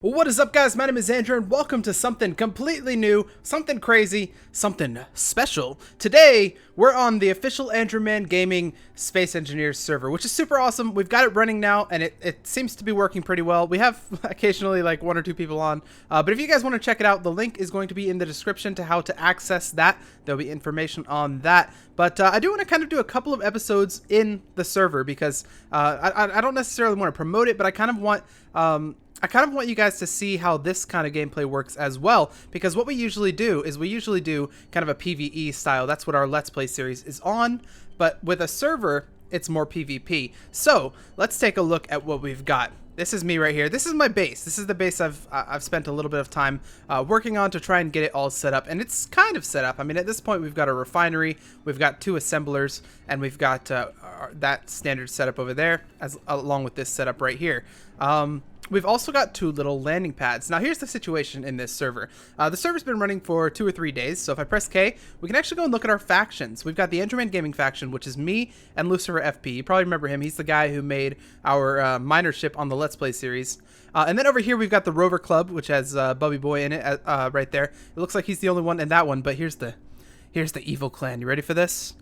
What is up, guys? My name is Andrew and welcome to something completely new, something crazy, something special. Today we're on the official AndrewmanGaming Space Engineers Server, which is super awesome. We've got it running now and it seems to be working pretty well. We have occasionally like one or two people on, but if you guys want to check it out, the link is going to be in the description to how to access that. There'll be information on that. But I do want to kind of do a couple of episodes in the server because I don't necessarily want to promote it, but I kind of want you guys to see how this kind of gameplay works as well, because what we usually do is we usually do kind of a PvE style. That's what our Let's Play series is on, but with a server, it's more PvP. So let's take a look at what we've got. This is me right here. This is my base. This is the base I've spent a little bit of time working on to try and get it all set up, and it's kind of set up. I mean, at this point, we've got a refinery, we've got two assemblers, and we've got that standard setup over there, along with this setup right here. We've also got two little landing pads. Now, here's the situation in this server. The server's been running for 2 or 3 days, so if I press K, we can actually go and look at our factions. We've got the Gaming faction, which is me and Lucifer FP. You probably remember him. He's the guy who made our miner ship on the Let's Play series. And then over here, we've got the Rover Club, which has Bubby Boy in it right there. It looks like he's the only one in that one, but here's the evil clan. You ready for this?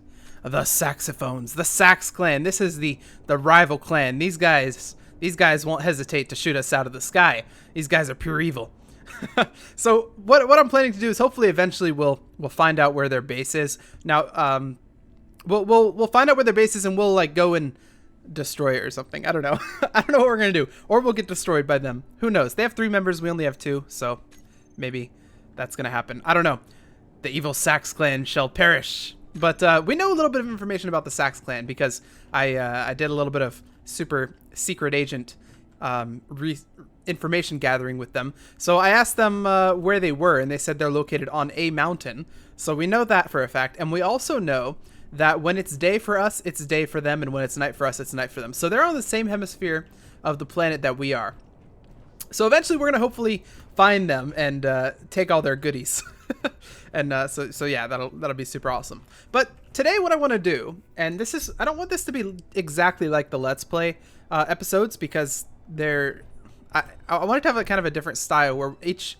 The Saxophones, the Sax clan. This is the rival clan. These guys won't hesitate to shoot us out of the sky. These guys are pure evil. So what I'm planning to do is hopefully eventually we'll find out where their base is. Now we'll find out where their base is and we'll like go and destroy it or something. I don't know. I don't know what we're gonna do. Or we'll get destroyed by them. Who knows? They have 3 members. We only have 2. So maybe that's gonna happen. I don't know. The evil Sax clan shall perish. But we know a little bit of information about the Sax clan because I did a little bit of super secret agent information gathering with them. So I asked them where they were, and they said they're located on a mountain. So we know that for a fact. And we also know that when it's day for us, it's day for them, and when it's night for us, it's night for them. So they're on the same hemisphere of the planet that we are. So eventually we're going to hopefully find them and take all their goodies. And so yeah, that'll be super awesome. But today what I want to do, and this is, I don't want this to be exactly like the Let's Play episodes, because I want it to have a kind of a different style where each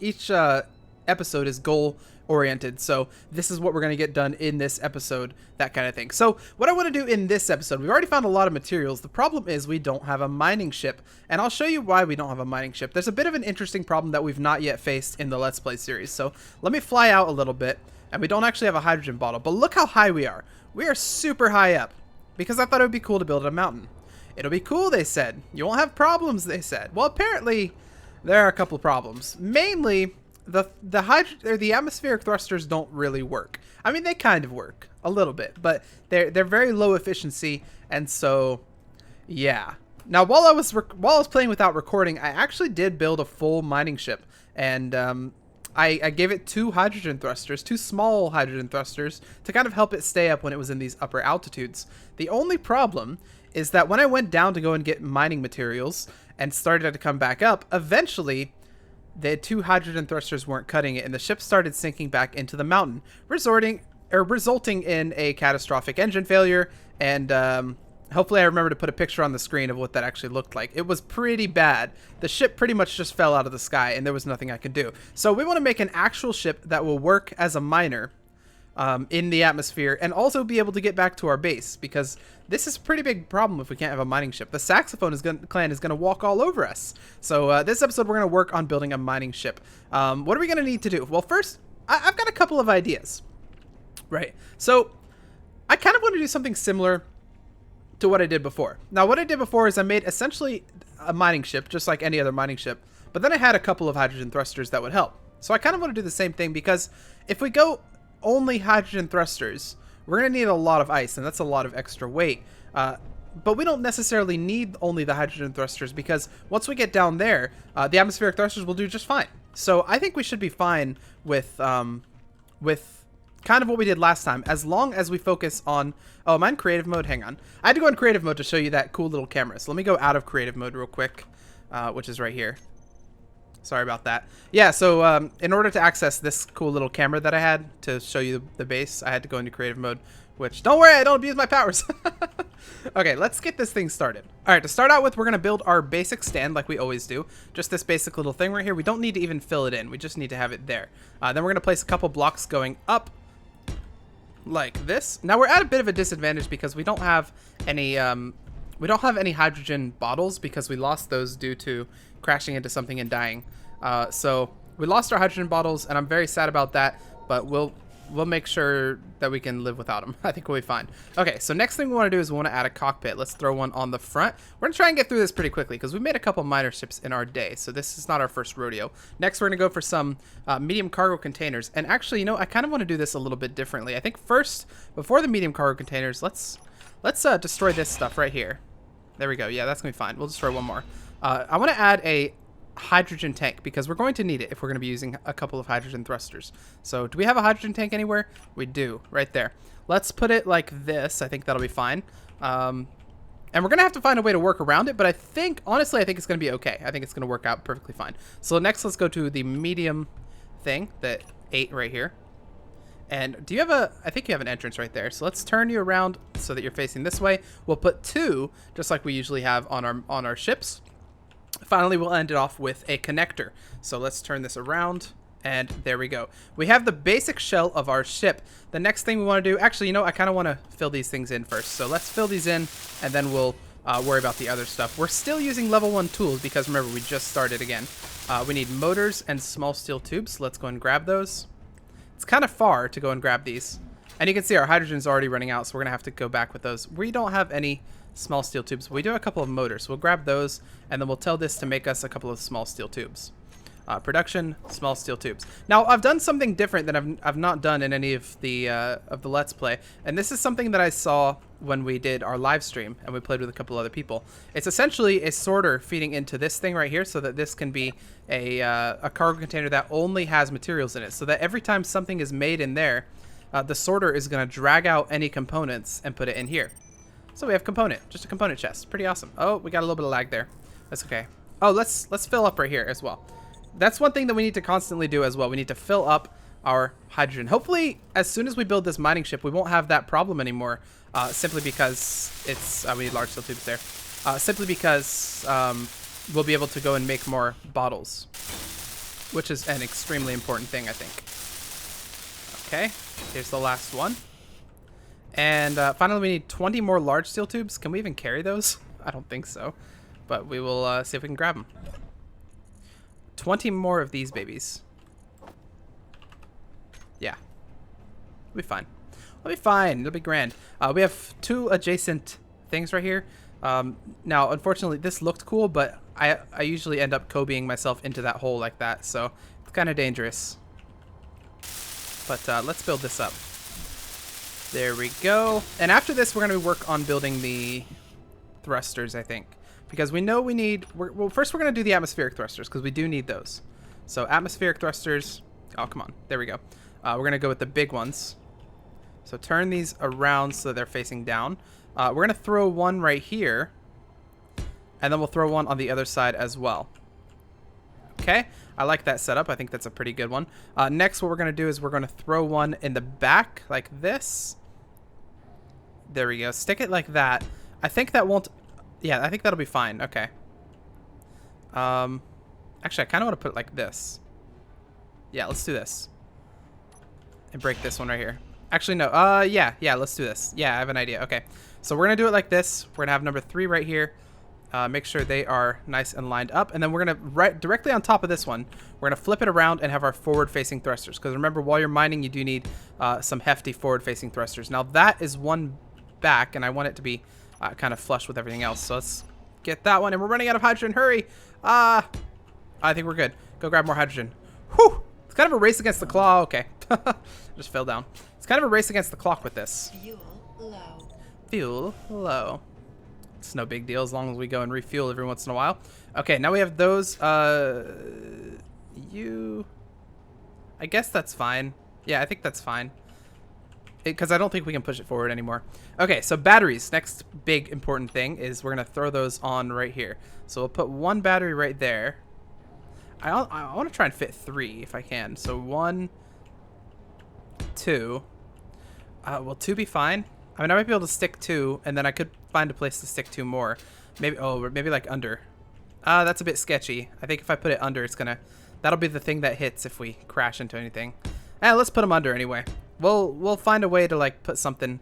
episode is goal oriented. So this is what we're going to get done in this episode, that kind of thing. So what I want to do in this episode, we've already found a lot of materials. The problem is we don't have a mining ship, and I'll show you why we don't have a mining ship. There's a bit of an interesting problem that we've not yet faced in the Let's Play series. So let me fly out a little bit, and we don't actually have a hydrogen bottle, but look how high we are. We are super high up because I thought it would be cool to build a mountain. It'll be cool, they said. You won't have problems, they said. Well, apparently there are a couple problems. Mainly, the atmospheric thrusters don't really work. I mean, they kind of work a little bit, but they're very low efficiency, and so yeah. Now, while I was playing without recording, I actually did build a full mining ship, and I gave it 2 hydrogen thrusters, 2 small hydrogen thrusters, to kind of help it stay up when it was in these upper altitudes. The only problem is that when I went down to go and get mining materials and started to come back up, eventually the 2 hydrogen thrusters weren't cutting it, and the ship started sinking back into the mountain, resulting in a catastrophic engine failure. And hopefully I remember to put a picture on the screen of what that actually looked like. It was pretty bad. The ship pretty much just fell out of the sky, and there was nothing I could do. So we want to make an actual ship that will work as a miner in the atmosphere, and also be able to get back to our base, because this is a pretty big problem if we can't have a mining ship. The Saxophone clan is going to walk all over us. So this episode we're going to work on building a mining ship. What are we going to need to do? Well, first, I've got a couple of ideas. Right. So I kind of want to do something similar to what I did before. Now, what I did before is I made essentially a mining ship, just like any other mining ship, but then I had a couple of hydrogen thrusters that would help. So I kind of want to do the same thing, because if we go only hydrogen thrusters, we're going to need a lot of ice, and that's a lot of extra weight. But we don't necessarily need only the hydrogen thrusters, because once we get down there, the atmospheric thrusters will do just fine. So I think we should be fine with kind of what we did last time, as long as we focus on... Oh, am I in creative mode? Hang on. I had to go in creative mode to show you that cool little camera. So let me go out of creative mode real quick, which is right here. Sorry about that. Yeah, so in order to access this cool little camera that I had to show you the base, I had to go into creative mode, which, don't worry, I don't abuse my powers. Okay, let's get this thing started. All right, to start out with, we're going to build our basic stand like we always do. Just this basic little thing right here. We don't need to even fill it in. We just need to have it there. Then we're going to place a couple blocks going up like this. Now, we're at a bit of a disadvantage because we don't have any hydrogen bottles because we lost those due to crashing into something and dying. So we lost our hydrogen bottles, and I'm very sad about that, but we'll make sure that we can live without them. I think we'll be fine. Okay, so next thing we want to do is we want to add a cockpit. Let's throw one on the front. We're going to try and get through this pretty quickly because we made a couple miner ships in our day, so this is not our first rodeo. Next, we're going to go for some medium cargo containers. And actually, you know, I kind of want to do this a little bit differently. I think first, before the medium cargo containers, let's destroy this stuff right here. There we go. Yeah, that's going to be fine. We'll destroy one more. I want to add a hydrogen tank because we're going to need it if we're going to be using a couple of hydrogen thrusters. So do we have a hydrogen tank anywhere? We do, right there. Let's put it like this. I think that'll be fine. And we're going to have to find a way to work around it, but I think, honestly, I think it's going to be okay. I think it's going to work out perfectly fine. So next, let's go to the medium thing, the 8 right here. And do you have I think you have an entrance right there. So let's turn you around so that you're facing this way. We'll put 2, just like we usually have on our ships. Finally, we'll end it off with a connector. So let's turn this around, and there we go. We have the basic shell of our ship. The next thing we want to do, actually, you know, I kind of want to fill these things in first. So let's fill these in, and then we'll worry about the other stuff. We're still using level 1 tools because, remember, we just started again. We need motors and small steel tubes. Let's go and grab those. It's kind of far to go and grab these. And you can see our hydrogen's already running out, so we're going to have to go back with those. We don't have any small steel tubes. We do have a couple of motors. We'll grab those, and then we'll tell this to make us a couple of small steel tubes. Production, small steel tubes. Now, I've done something different that I've not done in any of the Let's Play, and this is something that I saw when we did our live stream, and we played with a couple other people. It's essentially a sorter feeding into this thing right here, so that this can be a cargo container that only has materials in it, so that every time something is made in there, the sorter is going to drag out any components and put it in here. So we have just a component chest. Pretty awesome. Oh, we got a little bit of lag there. That's okay. Oh, let's fill up right here as well. That's one thing that we need to constantly do as well. We need to fill up our hydrogen. Hopefully, as soon as we build this mining ship, we won't have that problem anymore. Simply because it's we need large steel tubes there. Simply because we'll be able to go and make more bottles, which is an extremely important thing, I think. Okay, here's the last one. And finally, we need 20 more large steel tubes. Can we even carry those? I don't think so. But we will see if we can grab them. 20 more of these babies. Yeah. We'll be fine. We'll be fine. It'll be grand. We have 2 adjacent things right here. Now, unfortunately, this looked cool, but I usually end up Kobeing myself into that hole like that. So it's kind of dangerous. But let's build this up. There we go. And after this, we're going to work on building the thrusters, I think. Because we know we need... well, first we're going to do the atmospheric thrusters, because we do need those. So atmospheric thrusters... oh, come on. There we go. We're going to go with the big ones. So turn these around so they're facing down. We're going to throw one right here. And then we'll throw one on the other side as well. Okay. I like that setup. I think that's a pretty good one. Next, what we're going to do is we're going to throw one in the back like this. There we go. Stick it like that. I think that won't... yeah, I think that'll be fine. Okay. Actually, I kind of want to put it like this. Yeah, let's do this. And break this one right here. Actually, no. Yeah, let's do this. Yeah, I have an idea. Okay. So we're going to do it like this. We're going to have number 3 right here. Make sure they are nice and lined up. And then we're going to, right directly on top of this one, we're going to flip it around and have our forward-facing thrusters. Because remember, while you're mining, you do need some hefty forward-facing thrusters. Now, that is one back, and I want it to be kind of flush with everything else. So let's get that one. And we're running out of hydrogen. Hurry! I think we're good. Go grab more hydrogen. Whew! It's kind of a race against the clock. Okay. Just fell down. It's kind of a race against the clock with this. Fuel low. Fuel low. It's no big deal as long as we go and refuel every once in a while. Okay, now we have those. I guess that's fine. Yeah, I think that's fine. Because I don't think we can push it forward anymore. Okay, so batteries. Next big important thing is we're going to throw those on right here. So we'll put one battery right there. I want to try and fit 3 if I can. So 1, 2. Will 2 be fine? I mean, I might be able to stick 2, and then I could find a place to stick 2 more. Maybe, oh, maybe like under. That's a bit sketchy. I think if I put it under, it's gonna... That'll be the thing that hits if we crash into anything. Let's put them under anyway. We'll find a way to, like, put something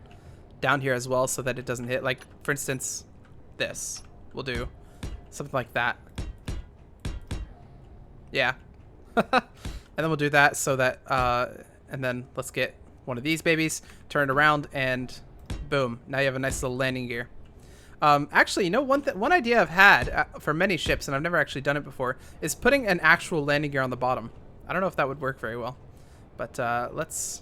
down here as well so that it doesn't hit. Like, for instance, this. We'll do something like that. Yeah. And then we'll do that so that... and then let's get one of these babies, turn it around, and boom. Now you have a nice little landing gear. Actually, you know, one idea I've had for many ships, and I've never actually done it before, is putting an actual landing gear on the bottom. I don't know if that would work very well, but let's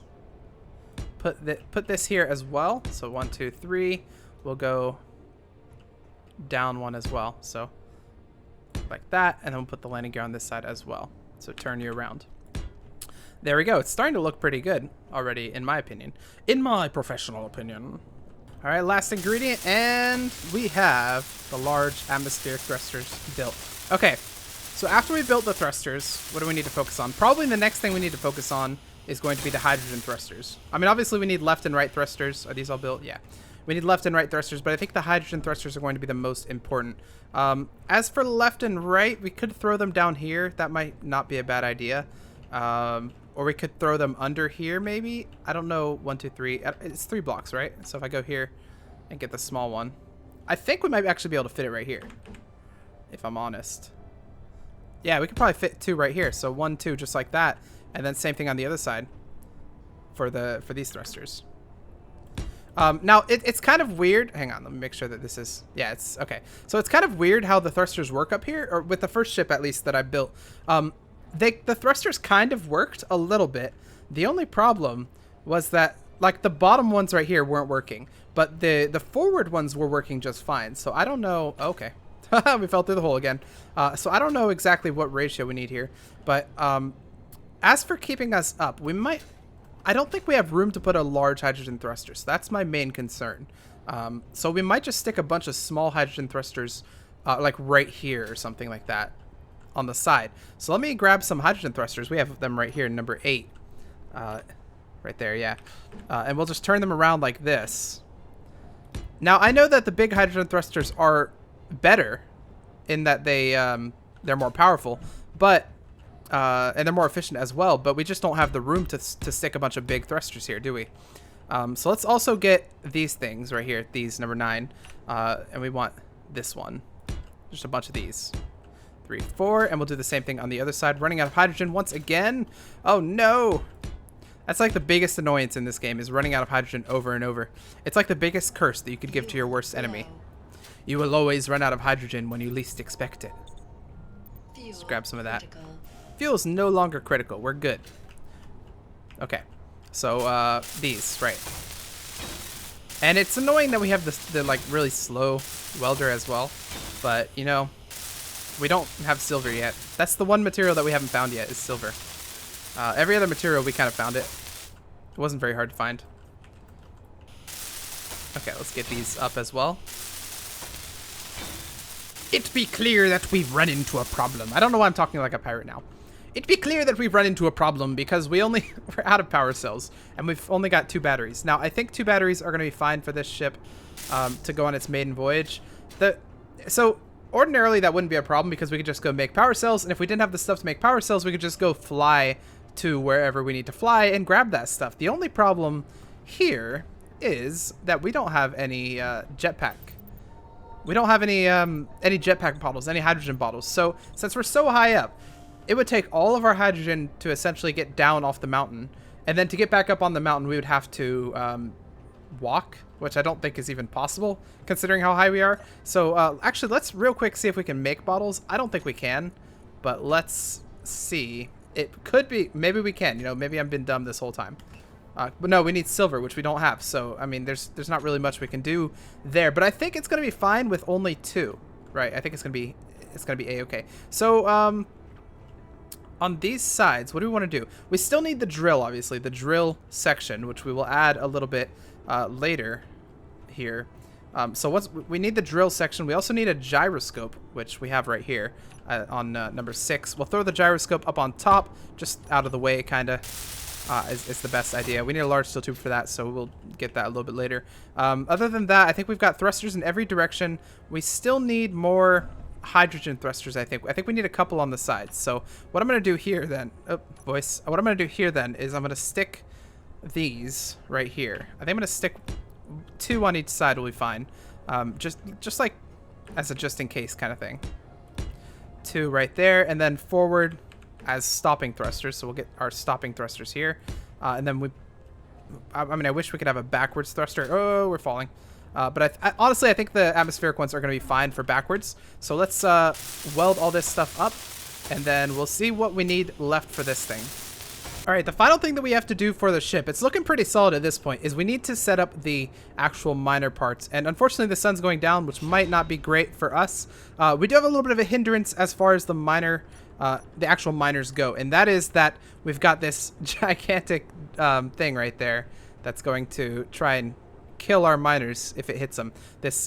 put this here as well. So 1, 2, 3. We'll go down 1 as well. So like that, and then we'll put the landing gear on this side as well. So turn you around. There we go. It's starting to look pretty good already, in my opinion. In my professional opinion. All right, last ingredient, and we have the large atmospheric thrusters built. Okay, so after we built the thrusters, what do we need to focus on? Probably the next thing we need to focus on is going to be the hydrogen thrusters. I mean, obviously we need left and right thrusters. Are these all built? Yeah. We need left and right thrusters, but I think the hydrogen thrusters are going to be the most important. As for left and right, we could throw them down here. That might not be a bad idea. Or we could throw them under here, maybe. I don't know. 1, 2, 3. It's 3 blocks, right? So if I go here and get the small one, I think we might actually be able to fit it right here, if I'm honest. Yeah, we could probably fit 2 right here. So 1, 2, just like that, and then same thing on the other side for these thrusters. Now it's kind of weird. Hang on, let me make sure that this is. Yeah, it's okay. So it's kind of weird how the thrusters work up here, or with the first ship at least that I built. The thrusters kind of worked a little bit. The only problem was that, like, the bottom ones right here weren't working, but the forward ones were working just fine. So I don't know. Okay. We fell through the hole again. So I don't know exactly what ratio we need here, but as for keeping us up, I don't think we have room to put a large hydrogen thruster. So that's my main concern. So we might just stick a bunch of small hydrogen thrusters like right here or something like that on the side. So let me grab some hydrogen thrusters. We have them right here, number 8. Right there, yeah. And we'll just turn them around like this. Now, I know that the big hydrogen thrusters are better in that they're more powerful, but and they're more efficient as well, but we just don't have the room to stick a bunch of big thrusters here, do we? So let's also get these things right here, these number 9, and we want this one. Just a bunch of these. 3, 4, and we'll do the same thing on the other side. Running out of hydrogen once again. Oh no! That's like the biggest annoyance in this game, is running out of hydrogen over and over. It's like the biggest curse that you could give to your worst enemy. You will always run out of hydrogen when you least expect it. Let's grab some of that. Fuel is no longer critical. We're good. Okay. So, these, right. And it's annoying that we have the like really slow welder as well. But, you know, we don't have silver yet. That's the one material that we haven't found yet, is silver. Every other material we kind of found it. It wasn't very hard to find. Okay, let's get these up as well. It be clear that we've run into a problem. I don't know why I'm talking like a pirate now. It be clear that we've run into a problem because we're out of power cells, and we've only got 2 batteries. Now, I think 2 batteries are going to be fine for this ship to go on its maiden voyage. So ordinarily that wouldn't be a problem because we could just go make power cells, and if we didn't have the stuff to make power cells, we could just go fly to wherever we need to fly and grab that stuff. The only problem here is that we don't have any jetpack. We don't have any jetpack bottles, any hydrogen bottles. So since we're so high up, it would take all of our hydrogen to essentially get down off the mountain, and then to get back up on the mountain, we would have to walk, which I don't think is even possible considering how high we are. So actually, let's real quick see if we can make bottles. I don't think we can, but let's see. It could be, maybe we can, you know, maybe I've been dumb this whole time. But no, we need silver, which we don't have. So, I mean, there's not really much we can do there, but I think it's going to be fine with only 2, right? I think it's going to be a-okay. So, on these sides, what do we want to do? We still need the drill, obviously, the drill section, which we will add a little bit later here. So once we need the drill section, we also need a gyroscope, which we have right here on number 6. We'll throw the gyroscope up on top, just out of the way, kind of. is the best idea. We need a large steel tube for that, so we'll get that a little bit later. Other than that, I think we've got thrusters in every direction. We still need more hydrogen thrusters, I think. I think we need a couple on the sides. So what I'm going to do here then... Oh, voice. What I'm going to do here then is I'm going to stick these right here. I think I'm going to stick 2 on each side will be fine. Just like as a just-in-case kind of thing. 2 right there, and then forward as stopping thrusters. So we'll get our stopping thrusters here. And then I mean, I wish we could have a backwards thruster. Oh, we're falling. But honestly, I think the atmospheric ones are going to be fine for backwards. So let's weld all this stuff up, and then we'll see what we need left for this thing. All right, the final thing that we have to do for the ship, it's looking pretty solid at this point, is we need to set up the actual miner parts. And unfortunately, the sun's going down, which might not be great for us. We do have a little bit of a hindrance as far as the actual miners go, and that is that we've got this gigantic thing right there that's going to try and kill our miners if it hits them. This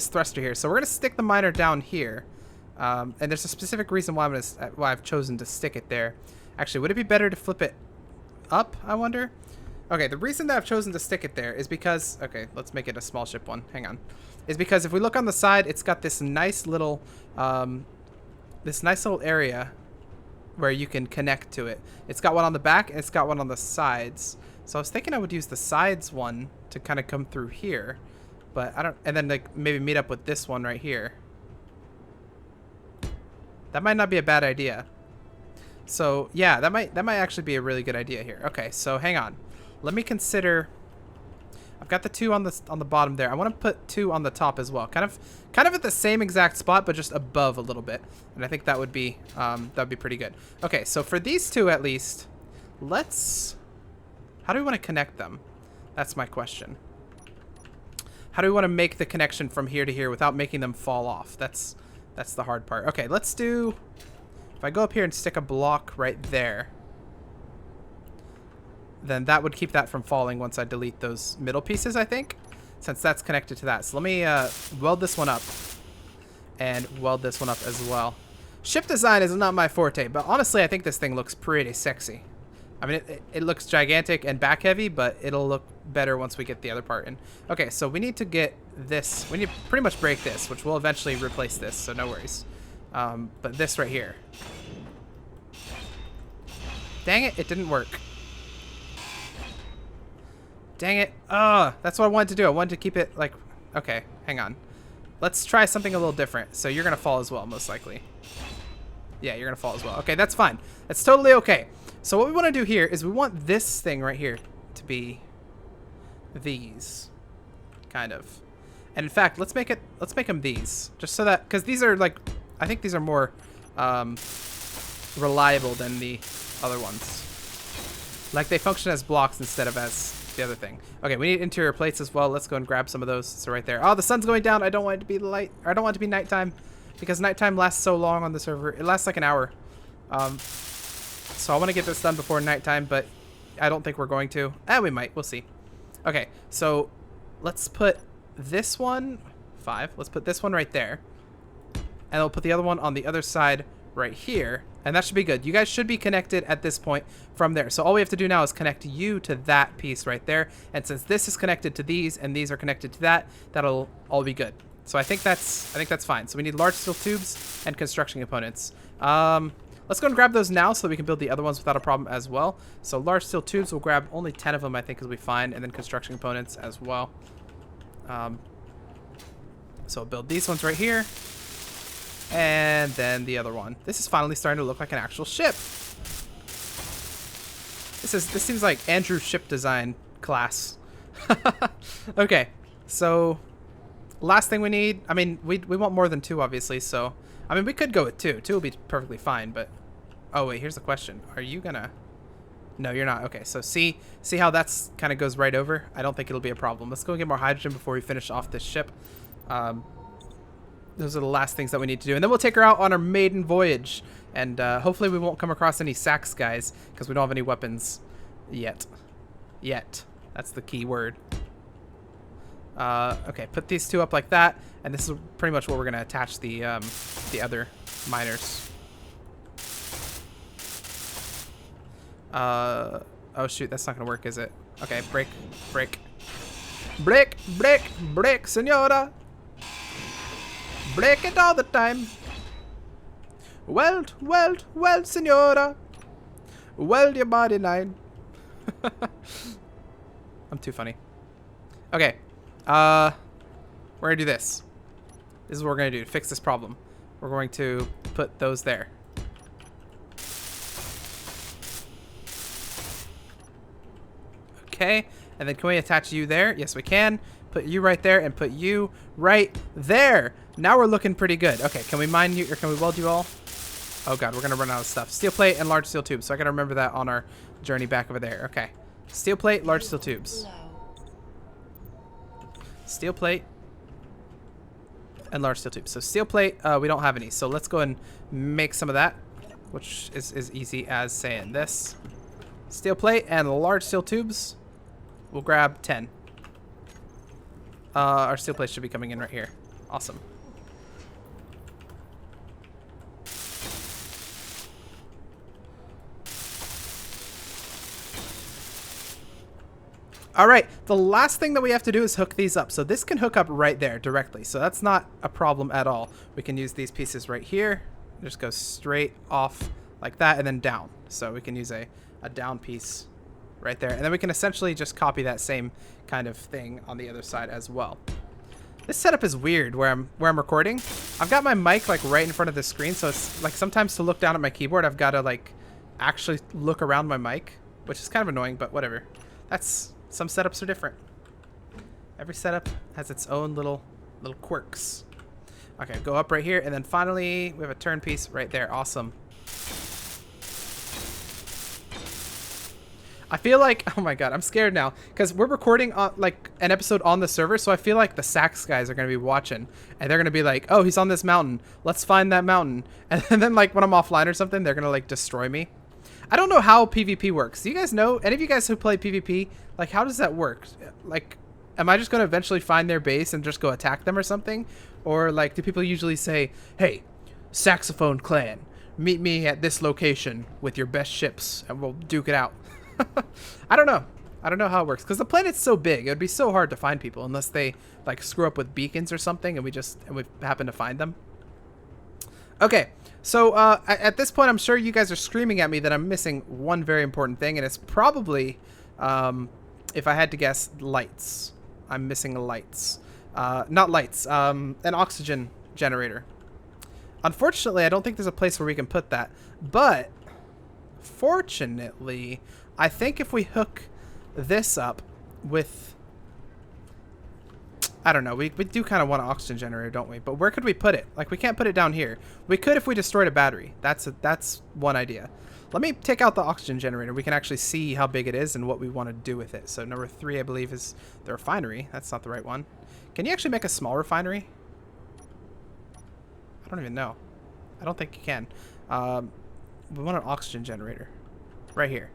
thruster here. So we're gonna stick the miner down here, and there's a specific reason why I've chosen to stick it there. Actually, would it be better to flip it up, I wonder? Okay, the reason that I've chosen to stick it there is because... Okay, let's make it a small ship one. Hang on. Is because if we look on the side, it's got this nice little area where you can connect to it. It's got one on the back, and it's got one on the sides. So I was thinking I would use the sides one to kind of come through here. But I don't... And then, like, maybe meet up with this one right here. That might not be a bad idea. So yeah, that might actually be a really good idea here. Okay, so hang on. Let me consider. I've got the 2 on the bottom there. I want to put 2 on the top as well. Kind of at the same exact spot, but just above a little bit. And I think that would be pretty good. Okay, so for these 2 at least, let's. How do we want to connect them? That's my question. How do we want to make the connection from here to here without making them fall off? That's the hard part. Okay, let's do. If I go up here and stick a block right there, then that would keep that from falling once I delete those middle pieces, I think, since that's connected to that. So let me weld this one up and weld this one up as well. Ship design is not my forte, but honestly, I think this thing looks pretty sexy. I mean, it looks gigantic and back heavy, but it'll look better once we get the other part in. Okay, so we need to get this. We need to pretty much break this, which will eventually replace this, so no worries. But this right here. Dang it, it didn't work. Dang it. That's what I wanted to do. I wanted to keep it like... Okay, hang on. Let's try something a little different. So you're going to fall as well, most likely. Yeah, you're going to fall as well. Okay, that's fine. That's totally okay. So what we want to do here is we want this thing right here to be these. Kind of. And in fact, let's make them these. Just so that... Because these are like... I think these are more reliable than the other ones. Like they function as blocks instead of as the other thing. Okay, we need interior plates as well. Let's go and grab some of those. So right there. Oh, the sun's going down. I don't want it to be light. Or I don't want it to be nighttime because nighttime lasts so long on the server. It lasts like an hour. So I want to get this done before nighttime, but I don't think we're going to. We might. We'll see. Okay, so let's put this one 5. Let's put this one right there. And we'll put the other one on the other side right here. And that should be good. You guys should be connected at this point from there. So all we have to do now is connect you to that piece right there. And since this is connected to these and these are connected to that, that'll all be good. So I think that's fine. So we need large steel tubes and construction components. Let's go and grab those now so we can build the other ones without a problem as well. So large steel tubes, we'll grab only 10 of them, I think, will be fine. And then construction components as well. So we'll build these ones right here. And then the other one. This is finally starting to look like an actual ship. This seems like Andrew's ship design class. Okay, so last thing we need. I mean, we want more than 2, obviously. So I mean, we could go with 2. 2 will be perfectly fine. But oh wait, here's the question: are you gonna? No, you're not. Okay, so see how that's kind of goes right over. I don't think it'll be a problem. Let's go and get more hydrogen before we finish off this ship. Those are the last things that we need to do. And then we'll take her out on our maiden voyage. And hopefully we won't come across any sax guys because we don't have any weapons yet. That's the key word. Okay, put these 2 up like that. And this is pretty much where we're going to attach the other miners. Oh shoot, that's not gonna work, is it? Okay, break, break. Break, break, break, senora. Break it all the time. Weld, weld, weld, senora. Weld your body nine. I'm too funny. Okay. We're gonna do this. This is what we're gonna do to fix this problem. We're going to put those there. Okay, and then can we attach you there? Yes, we can. Put you right there and put you right there. Now we're looking pretty good. Okay, can we mine you or can we weld you all? Oh god, we're gonna run out of stuff. Steel plate and large steel tubes. So I gotta remember that on our journey back over there. Okay, steel plate, large steel tubes. Steel plate and large steel tubes. So steel plate, we don't have any. So let's go and make some of that, which is as easy as saying this. Steel plate and large steel tubes. We'll grab 10. Our steel plate should be coming in right here. Awesome. All right, the last thing that we have to do is hook these up. So this can hook up right there directly. So that's not a problem at all. We can use these pieces right here. Just go straight off like that and then down. So we can use a down piece right there. And then we can essentially just copy that same kind of thing on the other side as well. This setup is weird where I'm recording. I've got my mic like right in front of the screen. So it's like sometimes to look down at my keyboard, I've got to like actually look around my mic, which is kind of annoying, but whatever. Some setups are different. Every setup has its own little quirks. Okay, go up right here, and then finally we have a turn piece right there. Awesome. I feel like, oh my god, I'm scared now because we're recording on like an episode on the server, so I feel like the Sax guys are gonna be watching, and they're gonna be like, "Oh, he's on this mountain. Let's find that mountain." And then like when I'm offline or something, they're gonna like destroy me. I don't know how PvP works. Do you guys know? Any of you guys who play PvP, like how does that work? Like, am I just going to eventually find their base and just go attack them or something? Or like, do people usually say, "Hey, Saxophone Clan, meet me at this location with your best ships and we'll duke it out"? I don't know. I don't know how it works because the planet's so big. It would be so hard to find people unless they like screw up with beacons or something and we happen to find them. Okay. So at this point, I'm sure you guys are screaming at me that I'm missing one very important thing, and it's probably, if I had to guess, lights. I'm missing lights. Not lights, an oxygen generator. Unfortunately, I don't think there's a place where we can put that, but fortunately, I think if we hook this up with... I don't know. We do kind of want an oxygen generator, don't we? But where could we put it? Like, we can't put it down here. We could if we destroyed a battery. That's one idea. Let me take out the oxygen generator. We can actually see how big it is and what we want to do with it. So number 3, I believe, is the refinery. That's not the right one. Can you actually make a small refinery? I don't even know. I don't think you can. We want an oxygen generator. Right here.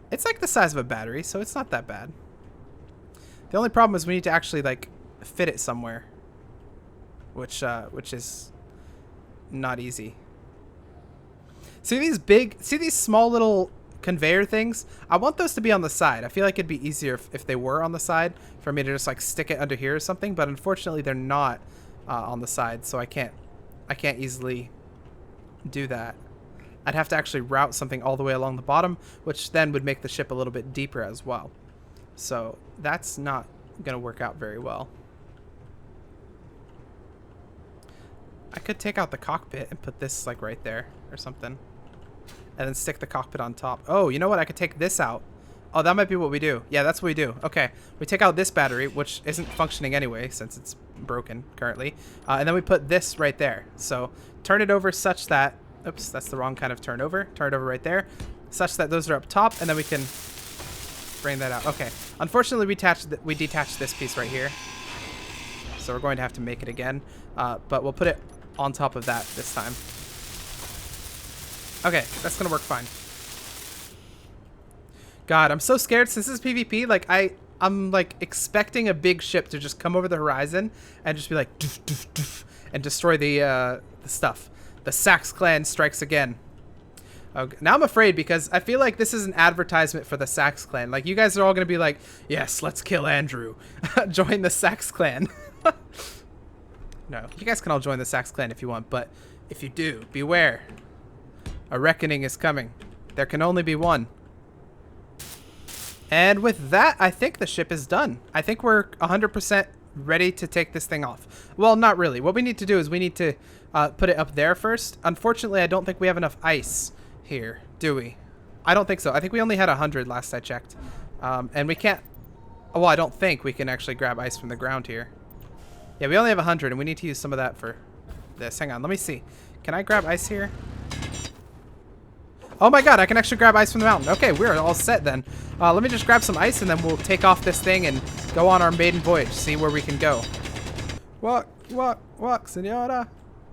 It's like the size of a battery, so it's not that bad. The only problem is we need to actually like fit it somewhere, which is not easy. See these small little conveyor things? I want those to be on the side. I feel like it'd be easier if they were on the side for me to just like stick it under here or something. But unfortunately, they're not on the side, so I can't easily do that. I'd have to actually route something all the way along the bottom, which then would make the ship a little bit deeper as well. So that's not going to work out very well. I could take out the cockpit and put this like right there or something. And then stick the cockpit on top. Oh, you know what? I could take this out. Oh, that might be what we do. Yeah, that's what we do. Okay. We take out this battery, which isn't functioning anyway since it's broken currently. And then we put this right there. So turn it over such that... Oops, that's the wrong kind of turn over. Turn it over right there. Such that those are up top, and then we can bring that out. Okay. Unfortunately, we detached this piece right here. So we're going to have to make it again. But we'll put it on top of that this time. Okay, that's going to work fine. God, I'm so scared. Since this is PvP, like I'm like expecting a big ship to just come over the horizon and just be like doof, doof, doof, and destroy the stuff. The Sax clan strikes again. Okay. Now I'm afraid because I feel like this is an advertisement for the Sax clan. Like, you guys are all going to be like, yes, let's kill Andrew. Join the Sax clan. No, you guys can all join the Sax clan if you want, but if you do, beware. A reckoning is coming. There can only be one. And with that, I think the ship is done. I think we're 100% ready to take this thing off. Well, not really. What we need to do is we need to put it up there first. Unfortunately, I don't think we have enough ice here, do we? I don't think so. I think we only had 100 last I checked. And we can't... Well, I don't think we can actually grab ice from the ground here. Yeah, we only have 100, and we need to use some of that for this. Hang on, let me see. Can I grab ice here? Oh my god, I can actually grab ice from the mountain. Okay, we're all set then. Let me just grab some ice, and then we'll take off this thing and go on our maiden voyage, see where we can go. Walk, walk, walk, senora.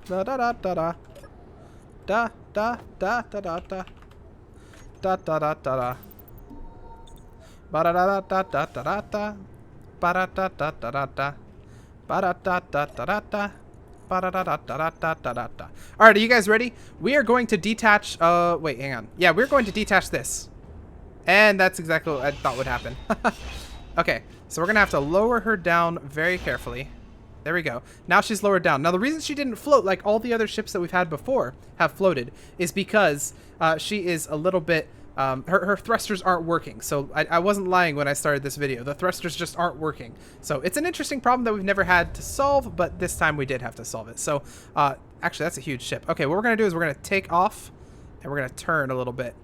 Da da da da da. Da da da da da da. Da da da da da. Ba da da da da da da da. Ba da da da da da da. Ba da da da da da da. Alright, are you guys ready? We are going to detach, wait, hang on. Yeah, we're going to detach this. And that's exactly what I thought would happen. Okay, so we're going to have to lower her down very carefully. There we go. Now she's lowered down. Now, the reason she didn't float like all the other ships that we've had before have floated is because she is a little bit... her thrusters aren't working. So I wasn't lying when I started this video. The thrusters just aren't working. So it's an interesting problem that we've never had to solve, but this time we did have to solve it. So actually, that's a huge ship. Okay, what we're going to do is we're going to take off and we're going to turn a little bit.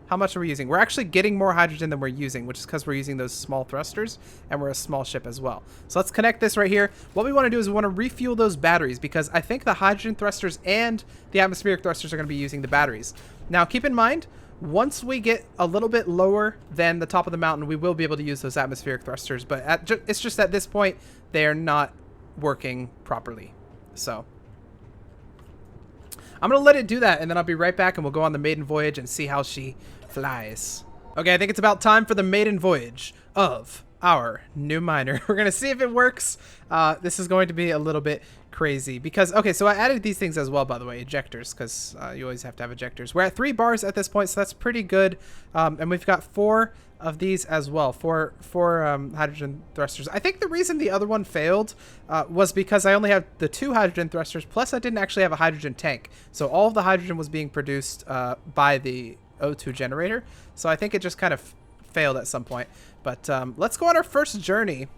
How much are we using? We're actually getting more hydrogen than we're using, which is because we're using those small thrusters, and we're a small ship as well. So let's connect this right here. What we want to do is we want to refuel those batteries, because I think the hydrogen thrusters and the atmospheric thrusters are going to be using the batteries. Now, keep in mind, once we get a little bit lower than the top of the mountain, we will be able to use those atmospheric thrusters, but it's just at this point, they are not working properly. So I'm going to let it do that, and then I'll be right back, and we'll go on the maiden voyage and see how she flies. Okay, I think it's about time for the maiden voyage of our new miner. We're going to see if it works. This is going to be a little bit crazy because, okay, so I added these things as well, by the way, ejectors, because you always have to have ejectors. We're at 3 bars at this point, so that's pretty good. And we've got 4 of these as well, four hydrogen thrusters. I think the reason the other one failed was because I only have the 2 hydrogen thrusters, plus I didn't actually have a hydrogen tank. So all of the hydrogen was being produced by the O2 generator. So I think it just kind of failed at some point. But let's go on our first journey.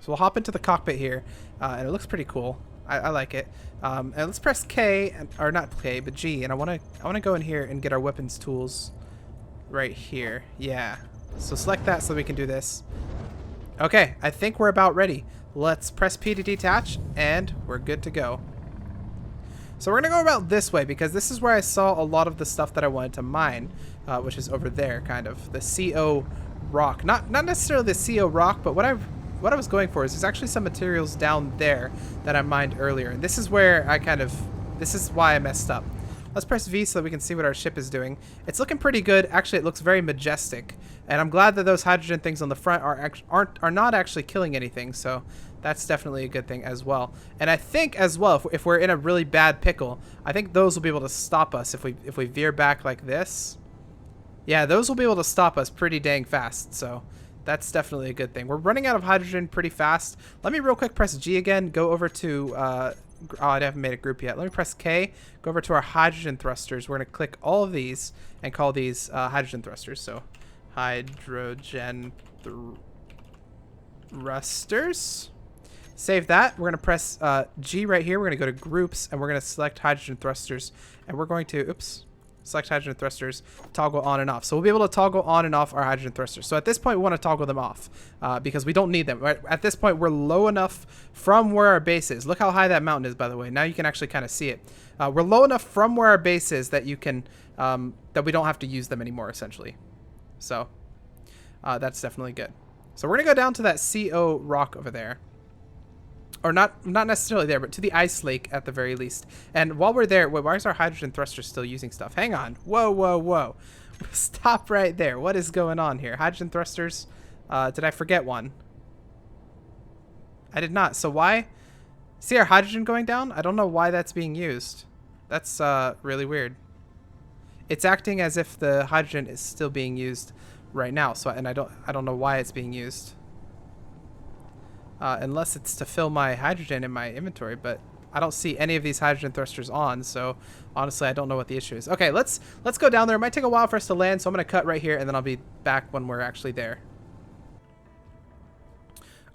So we'll hop into the cockpit here, and it looks pretty cool. I like it. And let's press K, or not K, but G. And I want to go in here and get our weapons tools right here. Yeah. So select that so we can do this. Okay, I think we're about ready. Let's press P to detach, and we're good to go. So we're going to go about this way because this is where I saw a lot of the stuff that I wanted to mine, which is over there, kind of. The CO rock. Not necessarily the CO rock, but what I was going for is there's actually some materials down there that I mined earlier. And this is where this is why I messed up. Let's press V so that we can see what our ship is doing. It's looking pretty good. Actually, it looks very majestic. And I'm glad that those hydrogen things on the front are not actually killing anything. So that's definitely a good thing as well. And I think as well, if we're in a really bad pickle, I think those will be able to stop us if we veer back like this. Yeah, those will be able to stop us pretty dang fast. So that's definitely a good thing. We're running out of hydrogen pretty fast. Let me real quick press G again, go over to... oh, I haven't made a group yet. Let me press K, go over to our hydrogen thrusters. We're going to click all of these and call these hydrogen thrusters. So hydrogen thrusters. Save that. We're going to press G right here. We're going to go to groups and we're going to select hydrogen thrusters. And we're going to, select hydrogen thrusters, toggle on and off. So we'll be able to toggle on and off our hydrogen thrusters. So at this point, we want to toggle them off because we don't need them. Right? At this point, we're low enough from where our base is. Look how high that mountain is, by the way. Now you can actually kind of see it. We're low enough from where our base is that you can that we don't have to use them anymore, essentially. So that's definitely good. So we're gonna go down to that CO rock over there. Or not necessarily there, but to the ice lake at the very least. And while we're there, wait, why is our hydrogen thruster still using stuff? Hang on. Whoa, whoa, whoa. Stop right there. What is going on here? Hydrogen thrusters. Did I forget one? I did not. So why? See our hydrogen going down? I don't know why that's being used. That's really weird. it's acting as if the hydrogen is still being used right now. So, and I don't know why it's being used. Unless it's to fill my hydrogen in my inventory, but I don't see any of these hydrogen thrusters on, so honestly I don't know what the issue is. Okay, let's go down there. It might take a while for us to land, so I'm going to cut right here, and then I'll be back when we're actually there.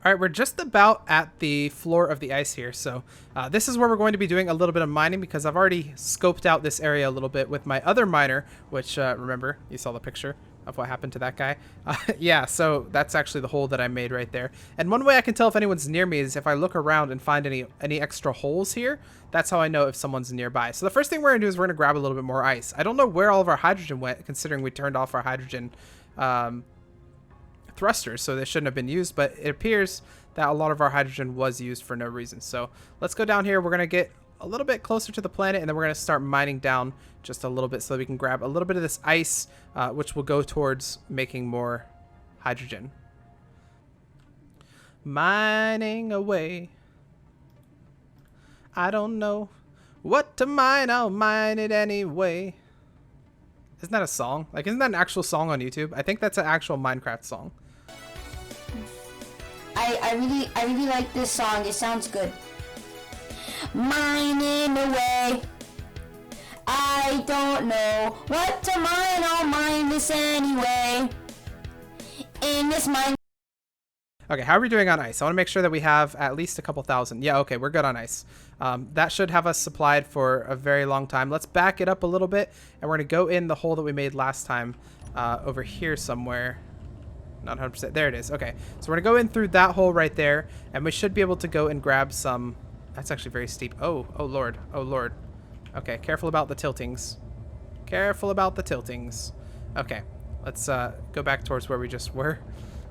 Alright, we're just about at the floor of the ice here, so this is where we're going to be doing a little bit of mining, because I've already scoped out this area a little bit with my other miner, which, remember, you saw the picture of what happened to that guy. Yeah, so that's actually the hole that I made right there. And one way I can tell if anyone's near me is if I look around and find any extra holes here. That's how I know if someone's nearby. So the first thing we're going to do is we're going to grab a little bit more ice. I don't know where all of our hydrogen went, considering we turned off our hydrogen thrusters, so they shouldn't have been used, but it appears that a lot of our hydrogen was used for no reason. So let's go down here. We're going to get a little bit closer to the planet, and then we're going to start mining down just a little bit so that we can grab a little bit of this ice, which will go towards making more hydrogen. Mining away. I don't know what to mine, I'll mine it anyway. Isn't that a song? Like, isn't that an actual song on YouTube? I think that's an actual Minecraft song. I really like this song. It sounds good. Mining away. I don't know what to mine. I'll mine this anyway. In this mine. Okay, how are we doing on ice? I want to make sure that we have at least a couple thousand. Yeah, okay, we're good on ice. That should have us supplied for a very long time. Let's back it up a little bit, and we're going to go in the hole that we made last time over here somewhere. Not 100%. There it is. Okay, so we're going to go in through that hole right there, and we should be able to go and grab some. That's actually very steep. Oh lord. Oh lord. Okay, careful about the tiltings. Careful about the tiltings. Okay, let's go back towards where we just were.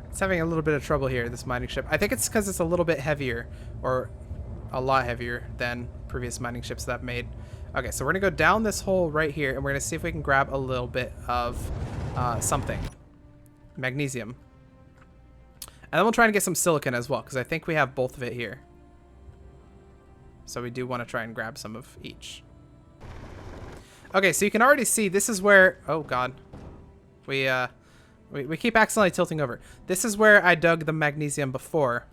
It's having a little bit of trouble here, this mining ship. I think it's because it's a little bit heavier, or a lot heavier than previous mining ships that I've made. Okay, so we're going to go down this hole right here, and we're going to see if we can grab a little bit of something. Magnesium. And then we'll try and get some silicon as well, because I think we have both of it here. So we do want to try and grab some of each. Okay, so you can already see this is where... Oh, God. We keep accidentally tilting over. This is where I dug the magnesium before.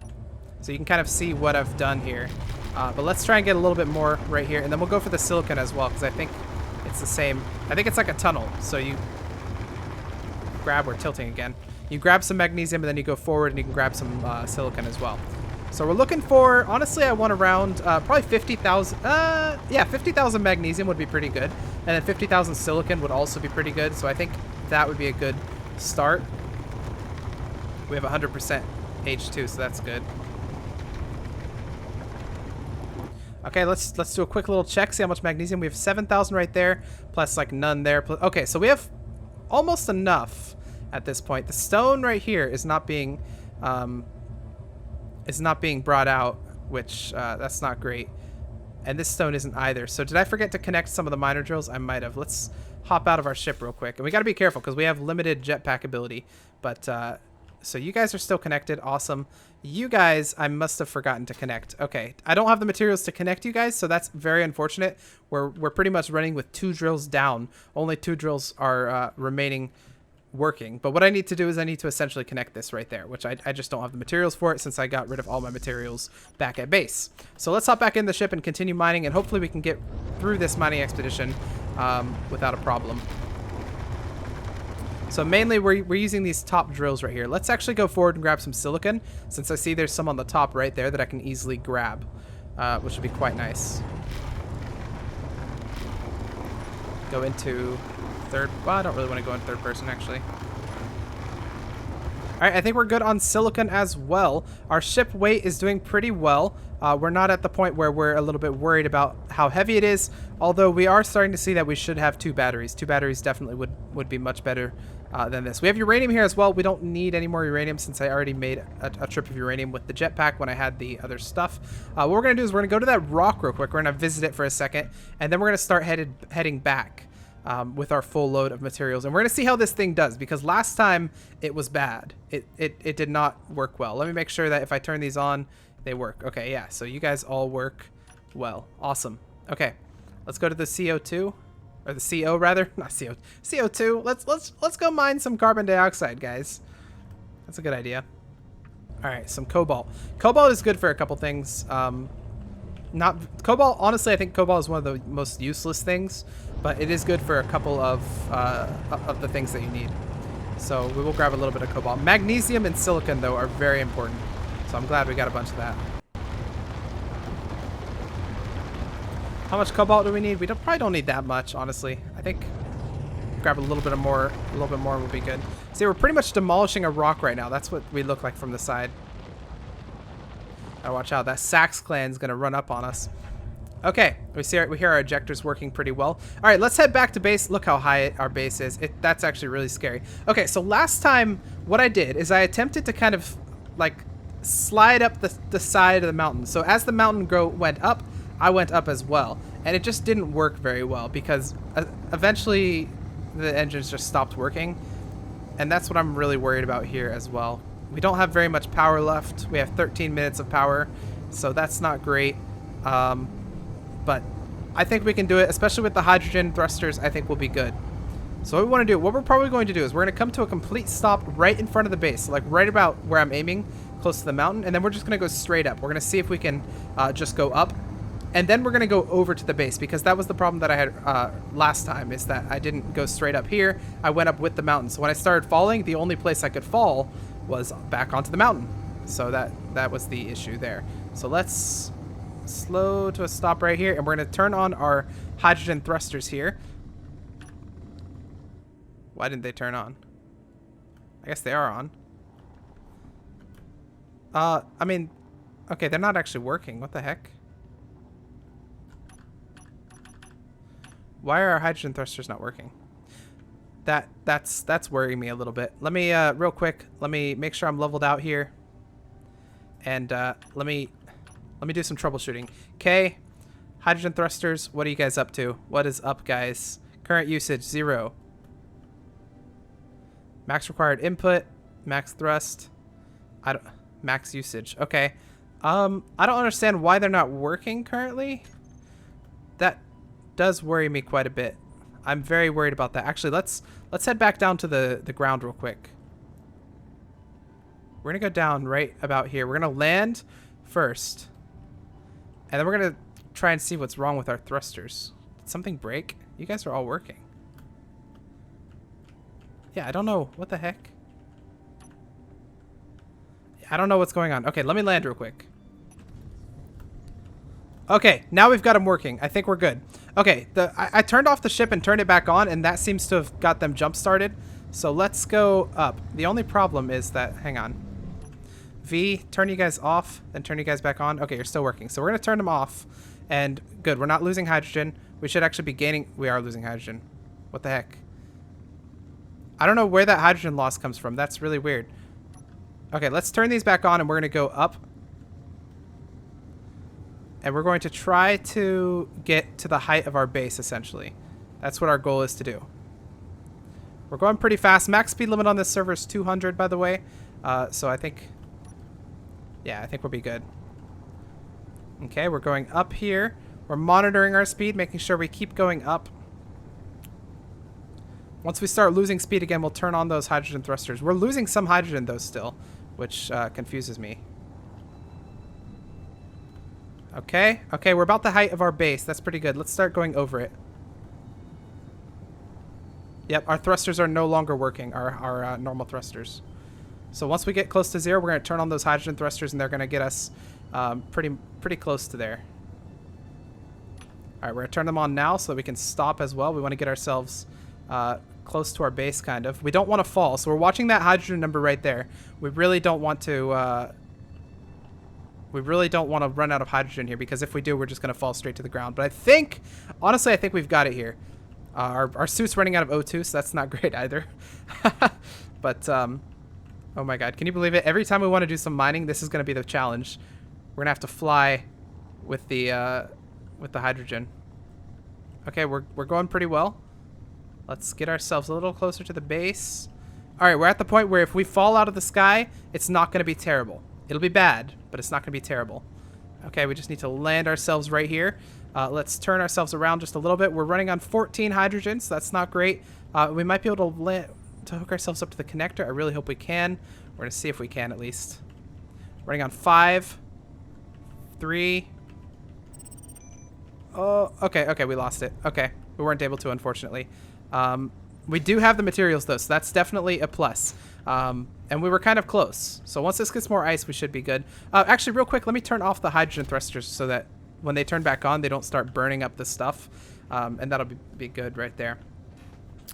So you can kind of see what I've done here. But let's try and get a little bit more right here. And then we'll go for the silicon as well, because I think it's the same. I think it's like a tunnel. So you grab... We're tilting again. You grab some magnesium, and then you go forward, and you can grab some silicon as well. So we're looking for... Honestly, I want around probably 50,000... yeah, 50,000 magnesium would be pretty good. And then 50,000 silicon would also be pretty good. So I think that would be a good... start. We have 100% H2, so that's good. Okay, let's do a quick little check, see how much magnesium. We have 7,000 right there, plus like none there. Okay, so we have almost enough at this point. The stone right here is not being brought out, which that's not great. And this stone isn't either. So did I forget to connect some of the miner drills? I might have. Let's hop out of our ship real quick. And we got to be careful because we have limited jetpack ability. But so you guys are still connected. Awesome. You guys, I must have forgotten to connect. Okay. I don't have the materials to connect you guys, so that's very unfortunate. We're pretty much running with 2 drills down. Only 2 drills are remaining working. But what I need to do is I need to essentially connect this right there, which I just don't have the materials for it since I got rid of all my materials back at base. So let's hop back in the ship and continue mining, and hopefully we can get through this mining expedition without a problem. So mainly we're using these top drills right here. Let's actually go forward and grab some silicon, since I see there's some on the top right there that I can easily grab, which would be quite nice. Go into third... Well, I don't really want to go in third person, actually. Alright, I think we're good on silicon as well. Our ship weight is doing pretty well. We're not at the point where we're a little bit worried about how heavy it is, although we are starting to see that we should have 2 batteries. 2 batteries definitely would be much better than this. We have uranium here as well. We don't need any more uranium since I already made a trip of uranium with the jetpack when I had the other stuff. What we're going to do is we're going to go to that rock real quick. We're going to visit it for a second, and then we're going to start heading back. With our full load of materials, and we're gonna see how this thing does, because last time it was bad. It did not work well. Let me make sure that if I turn these on, they work. Okay, yeah, so you guys all work well. Awesome. Okay, let's go to the CO2. Or the CO rather, not CO, CO2. Let's go mine some carbon dioxide, guys. That's a good idea. All right, some cobalt. Cobalt is good for a couple things. Not cobalt. Honestly, I think cobalt is one of the most useless things, but it is good for a couple of the things that you need. So we will grab a little bit of cobalt. Magnesium and silicon though are very important. So I'm glad we got a bunch of that. How much cobalt do we need? We probably don't need that much, honestly. I think grab a little bit more will be good. See, we're pretty much demolishing a rock right now. That's what we look like from the side. Gotta watch out. That Sax clan's gonna run up on us. Okay, we hear our ejectors working pretty well. All right, let's head back to base. Look how high our base is. That's actually really scary. Okay, so last time what I did is I attempted to kind of like slide up the side of the mountain. So as the mountain went up, I went up as well. And it just didn't work very well because eventually the engines just stopped working. And that's what I'm really worried about here as well. We don't have very much power left. We have 13 minutes of power, so that's not great. But I think we can do it, especially with the hydrogen thrusters. I think we'll be good. So what we want to do, what we're probably going to do is we're going to come to a complete stop right in front of the base, like right about where I'm aiming, close to the mountain, and then we're just going to go straight up. We're going to see if we can just go up, and then we're going to go over to the base, because that was the problem that I had last time, is that I didn't go straight up here. I went up with the mountain. So when I started falling, the only place I could fall was back onto the mountain. So that was the issue there. So let's slow to a stop right here, and we're going to turn on our hydrogen thrusters here. Why didn't they turn on? I guess they are on. I mean, okay, they're not actually working. What the heck? Why are our hydrogen thrusters not working? That's worrying me a little bit. Let me real quick, let me make sure I'm leveled out here. And let me do some troubleshooting. Okay, hydrogen thrusters, what are you guys up to? What is up, guys? Current usage 0. Max required input, max thrust. Max usage. Okay. I don't understand why they're not working currently. That does worry me quite a bit. I'm very worried about that. Actually, let's head back down to the ground real quick. We're gonna go down right about here. We're gonna land first, and then we're gonna try and see what's wrong with our thrusters. Did something break? You guys are all working. Yeah, I don't know. What the heck? I don't know what's going on. Okay, let me land real quick. Okay, now we've got them working. I think we're good. Okay, I turned off the ship and turned it back on, and that seems to have got them jump started. So let's go up. The only problem is that, hang on. V, turn you guys off, then turn you guys back on. Okay, you're still working. So we're going to turn them off, and good. We're not losing hydrogen. We should actually be gaining. We are losing hydrogen. What the heck? I don't know where that hydrogen loss comes from. That's really weird. Okay, let's turn these back on, and we're going to go up. And we're going to try to get to the height of our base, essentially. That's what our goal is to do. We're going pretty fast. Max speed limit on this server is 200, by the way. So I think... yeah, I think we'll be good. Okay, we're going up here. We're monitoring our speed, making sure we keep going up. Once we start losing speed again, we'll turn on those hydrogen thrusters. We're losing some hydrogen, though, still, which confuses me. Okay, okay, we're about the height of our base. That's pretty good. Let's start going over it. Yep, our thrusters are no longer working, our normal thrusters. So once we get close to 0, we're going to turn on those hydrogen thrusters, and they're going to get us pretty close to there. All right, we're going to turn them on now so that we can stop as well. We want to get ourselves close to our base, kind of. We don't want to fall, so we're watching that hydrogen number right there. We really don't want to... we really don't want to run out of hydrogen here, because if we do, we're just going to fall straight to the ground. But I think, honestly, I think we've got it here. Our suit's running out of O2, so that's not great either. But, oh my god, can you believe it? Every time we want to do some mining, this is going to be the challenge. We're going to have to fly with the hydrogen. Okay, we're going pretty well. Let's get ourselves a little closer to the base. All right, we're at the point where if we fall out of the sky, it's not going to be terrible. It'll be bad, but it's not going to be terrible. Okay, we just need to land ourselves right here. Let's turn ourselves around just a little bit. We're running on 14 hydrogen, so that's not great. We might be able to hook ourselves up to the connector. I really hope we can. We're going to see if we can at least. Running on 5, 3. Oh, okay, we lost it. Okay, we weren't able to, unfortunately. We do have the materials, though, so that's definitely a plus. And we were kind of close. So once this gets more ice, we should be good. Actually, real quick, let me turn off the hydrogen thrusters so that when they turn back on, they don't start burning up the stuff. And that'll be good right there.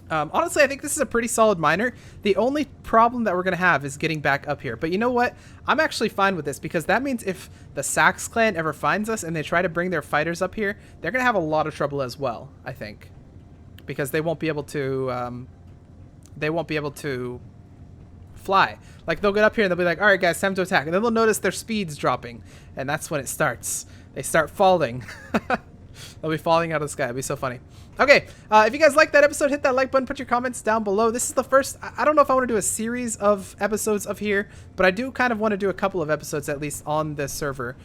Honestly, I think this is a pretty solid miner. The only problem that we're going to have is getting back up here. But you know what? I'm actually fine with this because that means if the Sax clan ever finds us and they try to bring their fighters up here, they're going to have a lot of trouble as well, I think. Because they won't be able to fly. Like, they'll get up here and they'll be like, all right, guys, time to attack. And then they'll notice their speed's dropping. And that's when it starts. They start falling. They'll be falling out of the sky. It'll be so funny. Okay, if you guys like that episode, hit that like button, put your comments down below. This is the first, I don't know if I want to do a series of episodes of here, but I do kind of want to do a couple of episodes at least on this server.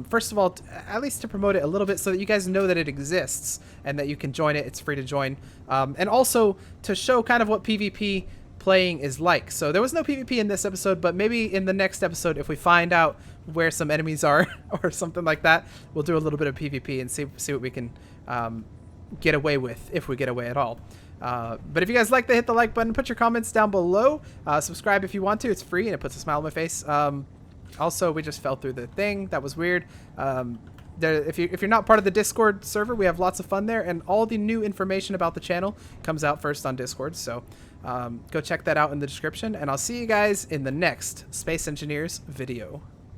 First of all, at least to promote it a little bit so that you guys know that it exists and that you can join it. It's free to join. And also to show kind of what PvP playing is like. So there was no PvP in this episode, but maybe in the next episode, if we find out where some enemies are or something like that, we'll do a little bit of PvP and see what we can get away with, if we get away at all. But if you guys like, hit the like button, put your comments down below, subscribe if you want to. It's free and it puts a smile on my face. Also, we just fell through the thing. That was weird. If you're not part of the Discord server, we have lots of fun there, and all the new information about the channel comes out first on Discord. So go check that out in the description, and I'll see you guys in the next Space Engineers video.